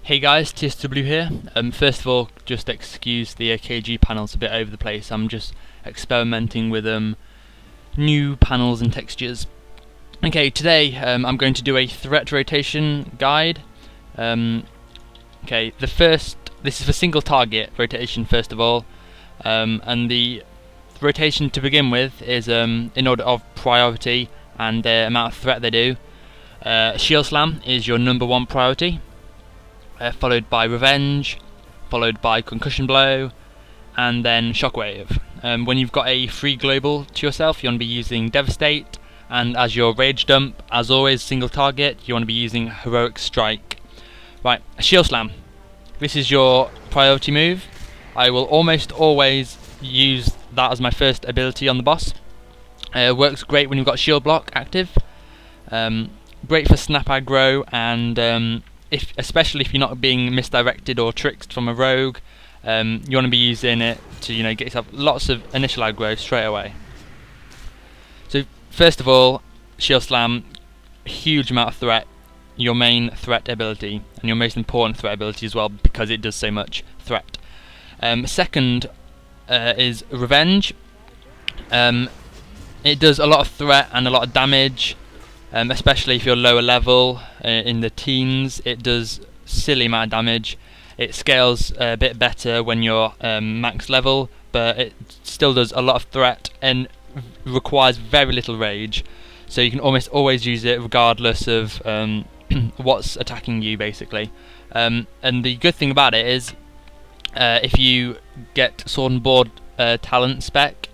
Hey guys, TSW here. First of all, just excuse the KG panels a bit over the place. I'm just experimenting with new panels and textures. Okay, today I'm going to do a threat rotation guide. Okay, this is for single target rotation first of all, and the rotation to begin with is in order of priority and the amount of threat they do. Shield Slam is your #1 priority. Followed by Revenge, followed by Concussion Blow, and then Shockwave. When you've got a free global to yourself, you want to be using Devastate, and as your rage dump, as always, single target, you want to be using Heroic Strike. Right, Shield Slam. This is your priority move. I will almost always use that as my first ability on the boss. Works great when you've got Shield Block active. Great for snap aggro and especially if you're not being misdirected or tricked from a rogue, you want to be using it to get yourself lots of initial aggro straight away. So first of all, Shield Slam, huge amount of threat, your main threat ability and your most important threat ability as well because it does so much threat. Second is Revenge. It does a lot of threat and a lot of damage. Especially if you're lower level, in the teens, it does silly amount of damage. It scales a bit better when you're max level, but it still does a lot of threat and requires very little rage. So you can almost always use it regardless of what's attacking you, basically. And the good thing about it is, if you get Sword and Board talent spec,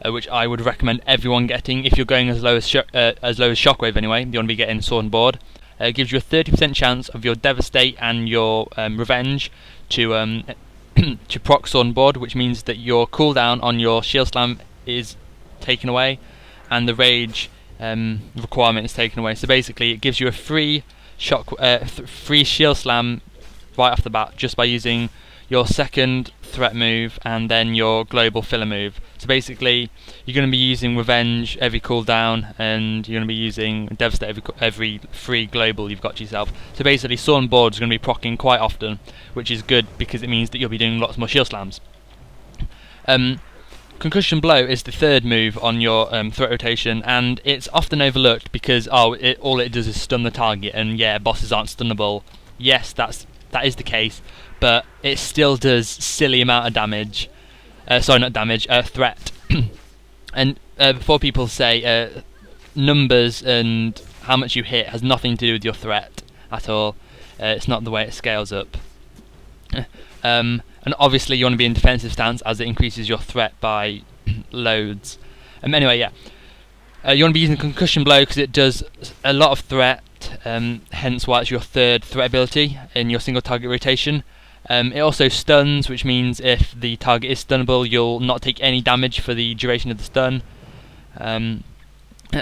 which I would recommend everyone getting if you're going as low as Shockwave anyway. You want to be getting Sword and Board. It gives you a 30% chance of your Devastate and your Revenge to to proc Sword and Board, which means that your cooldown on your Shield Slam is taken away, and the Rage requirement is taken away. So basically, it gives you a free free Shield Slam right off the bat just by using your second threat move and then your global filler move. So basically, you're going to be using Revenge every cooldown, and you're going to be using Devastate every free global you've got to yourself. So basically, Sword and Board is going to be proccing quite often, which is good because it means that you'll be doing lots more Shield Slams. Concussion Blow is the third move on your threat rotation, and it's often overlooked because all it does is stun the target, and yeah, bosses aren't stunnable. Yes, that is the case, but it still does silly amount of damage. Sorry, not damage, threat. And before people say numbers and how much you hit has nothing to do with your threat at all. It's not the way it scales up. And obviously you want to be in defensive stance as it increases your threat by loads. Anyway, yeah. You want to be using Concussion Blow because it does a lot of threat, hence why it's your third threat ability in your single target rotation. It also stuns, which means if the target is stunnable, you'll not take any damage for the duration of the stun. And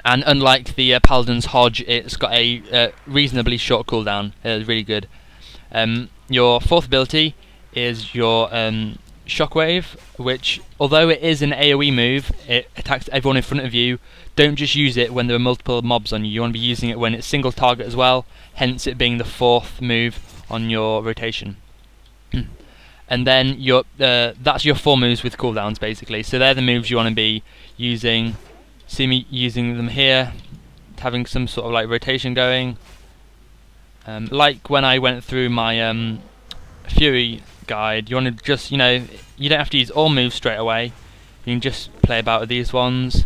unlike the Paladin's Hodge, it's got a reasonably short cooldown. It's really good. Your fourth ability is your Shockwave, which, although it is an AoE move, it attacks everyone in front of you. Don't just use it when there are multiple mobs on you. You want to be using it when it's single target as well, hence it being the fourth move on your rotation. And then that's your 4 moves with cooldowns, basically. So they're the moves you want to be using. See me using them here, having some sort of like rotation going. Like when I went through my Fury guide, you want to just, you don't have to use all moves straight away. You can just play about with these ones.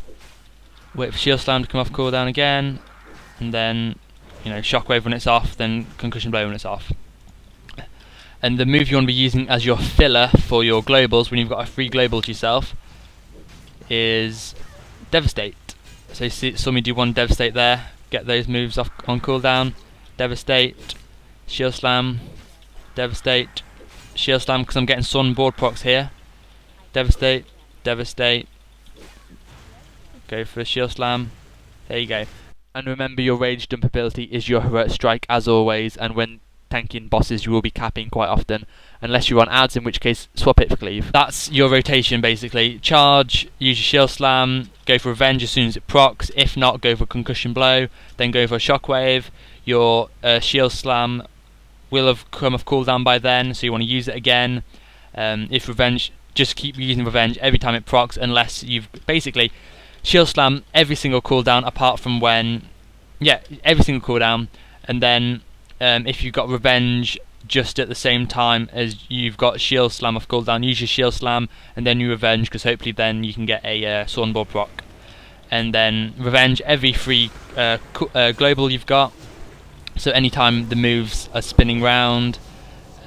Wait for Shield Slam to come off cooldown again, and then Shockwave when it's off, then Concussion Blow when it's off. And the move you want to be using as your filler for your globals when you've got a free global to yourself is Devastate. So you saw me do one Devastate there, get those moves off on cooldown. Devastate, Shield Slam, Devastate, Shield Slam because I'm getting Sword and Board procs here. Devastate, Devastate, go for a Shield Slam, there you go. And remember, your Rage Dump ability is your Heroic Strike as always, and when tanking bosses you will be capping quite often, unless you run ads, in which case swap it for Cleave. That's your rotation basically. Charge, use your Shield Slam, go for Revenge as soon as it procs. If not, go for Concussion Blow, then go for a Shockwave. Your Shield Slam will have come off cooldown by then, so you want to use it again. If Revenge, just keep using Revenge every time it procs, unless you've basically Shield Slam every single cooldown apart from when, yeah, every single cooldown, and then if you've got Revenge just at the same time as you've got Shield Slam off cooldown, use your Shield Slam and then you Revenge, because hopefully then you can get a Swornball proc. And then Revenge every free global you've got, so anytime the moves are spinning round,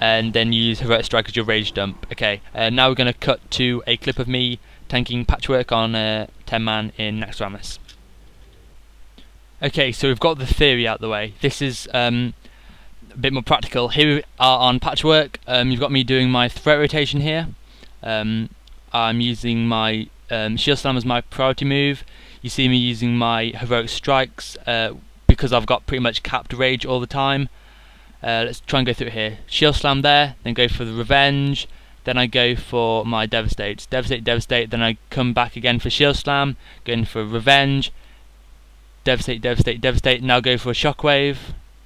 and then you use Heroic Strike as your Rage Dump. Okay, now we're going to cut to a clip of me tanking Patchwork on 10 man in Naxxaramus. Okay, so we've got the theory out the way. This is a bit more practical. Here we are on Patchwork. You've got me doing my threat rotation here. I'm using my Shield Slam as my priority move. You see me using my Heroic Strikes because I've got pretty much capped Rage all the time. Let's try and go through it here. Shield Slam there, then go for the Revenge, then I go for my Devastate, Devastate, then I come back again for Shield Slam, go in for Revenge, Devastate, now go for a Shockwave.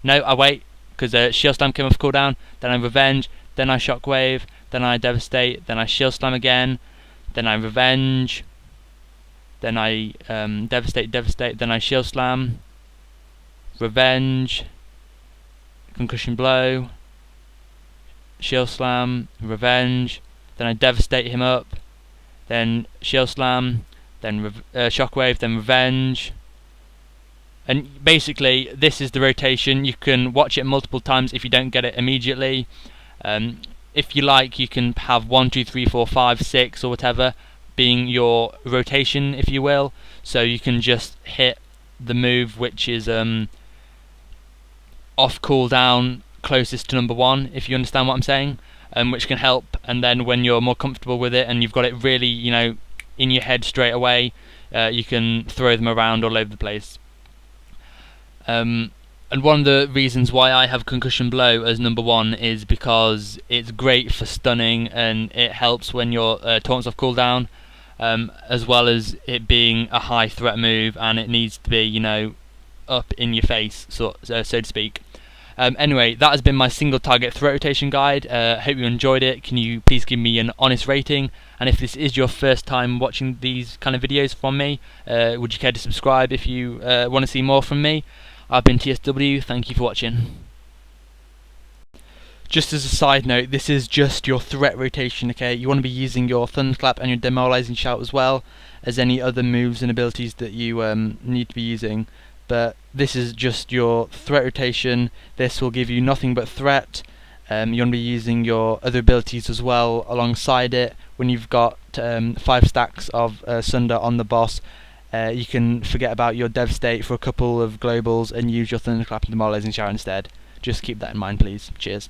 No, I wait, because Shield Slam came off cooldown, then I Revenge, then I Shockwave, then I Devastate, then I Shield Slam again, then I Revenge, then I Devastate, then I Shield Slam, Revenge, Concussion Blow, Shield Slam, Revenge, then I Devastate him up, then Shield Slam, then Shockwave, then Revenge. And basically this is the rotation. You can watch it multiple times if you don't get it immediately. If you like, you can have 1, 2, 3, 4, 5, 6 or whatever being your rotation, if you will, so you can just hit the move which is off cooldown closest to number 1, if you understand what I'm saying, which can help. And then when you're more comfortable with it and you've got it really, you know, in your head straight away, you can throw them around all over the place. And one of the reasons why I have Concussion Blow as number 1 is because it's great for stunning and it helps when your taunts off cooldown, as well as it being a high threat move, and it needs to be, you know, up in your face, so to speak. Anyway, that has been my single target threat rotation guide. Hope you enjoyed it. Can you please give me an honest rating? And if this is your first time watching these kind of videos from me, would you care to subscribe if you want to see more from me? I've been TSW, thank you for watching. Just as a side note, this is just your threat rotation, okay? You want to be using your Thunderclap and your Demoralizing Shout as well as any other moves and abilities that you need to be using. But this is just your threat rotation. This will give you nothing but threat. You want to be using your other abilities as well alongside it. When you've got 5 stacks of Sunder on the boss, you can forget about your Devastate for a couple of globals and use your Thunderclap and Demoralizing Shout instead. Just keep that in mind, please. Cheers.